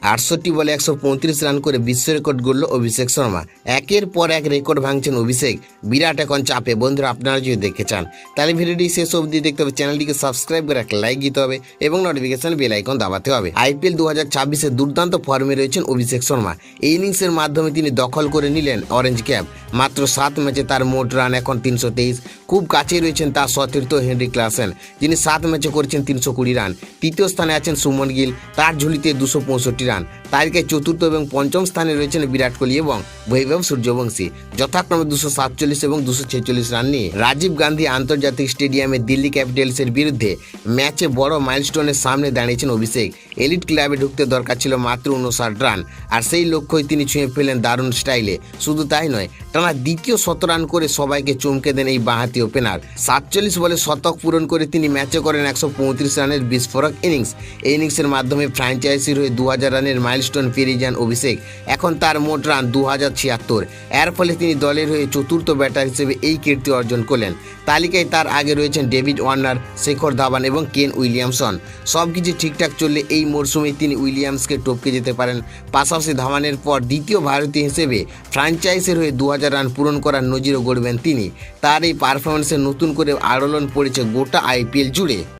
68 বলে 135 রান করে বিশ্ব রেকর্ড গড়ল অভিষেক শর্মা। একের পর এক রেকর্ড ভাঙছেন অভিষেক। বিরাট এখন চাপে। বন্ধুরা, আপনারা যদি দেখতে চান তাহলে ভিডিওটি শেষ অবধি দেখতে হবে, চ্যানেলটিকে সাবস্ক্রাইব করে একটা লাইক দিতে হবে এবং নোটিফিকেশন বেল আইকন দাবাতে হবে। আইপিএল 2026-এ দুর্দান্ত ফর্মে রয়েছেন অভিষেক শর্মা। এই ইনিংসের মাধ্যমে তিনি দখল করে নিলেন অরেঞ্জ ক্যাপ। মাত্র 7 ম্যাচে তার মোট রান এখন 323। খুব কাছে রয়েছেন তার সতীর্থ হেনরি ক্লাসেন, যিনি 7 ম্যাচে করেছেন 320 রান। তৃতীয় স্থানে আছেন সুমন গিল, তার ঝুলিতে 265 রান। তালিকায় চতুর্থ এবং পঞ্চম স্থানে রয়েছেন বিরাট কোহলি এবং বৈভব সূর্যবংশী, যথাক্রমে 247 এবং 246 রান নিয়ে। রাজীব গান্ধী আন্তর্জাতিক স্টেডিয়ামে দিল্লি ক্যাপিটালসের বিরুদ্ধে ম্যাচে বড় মাইলস্টোনের সামনে দাঁড়িয়েছেন অভিষেক। এলিট ক্লাবে ঢুকতে দরকার ছিল মাত্র 59 রান, আর সেই লক্ষ্যই তিনি ছুঁয়ে ফেলেন দারুণ স্টাইলে। শুধু তাই নয়, টানা দ্বিতীয় 100 রান করে সবাইকে চমকে দেন এই বাঁহাতি ওপেনার। 47 বলে শতক পূরণ করে তিনি ম্যাচে করেন 135 রানের বিস্ফোরক ইনিংস। এই ইনিংসের মাধ্যমে ফ্র্যাঞ্চাইজির হয়ে 2000 রানের মাইলস্টোন পেরিয়ে যান অভিষেক। এখন তার মোট রান 2076। এর ফলে তিনি দলের হয়ে চতুর্থ ব্যাটার হিসেবে এই কীর্তি অর্জন করলেন। তালিকায় তার আগে রয়েছেন ডেভিড ওয়ার্নার, শেখর ধাওয়ান এবং কেন উইলিয়ামসন। সবকিছু ঠিকঠাক চললে এই মরশুমে তিনি উইলিয়ামসকে টপকে যেতে পারেন। পাশাপাশি ধাওয়ানের পর দ্বিতীয় ভারতীয় হিসেবে ফ্র্যাঞ্চাইজির হয়ে 2000 রান পূরণ করার নজিরও গড়বেন তিনি। তার এই পারফরমেন্সে নতুন করে আলোড়ন পড়েছে গোটা আইপিএল জুড়ে।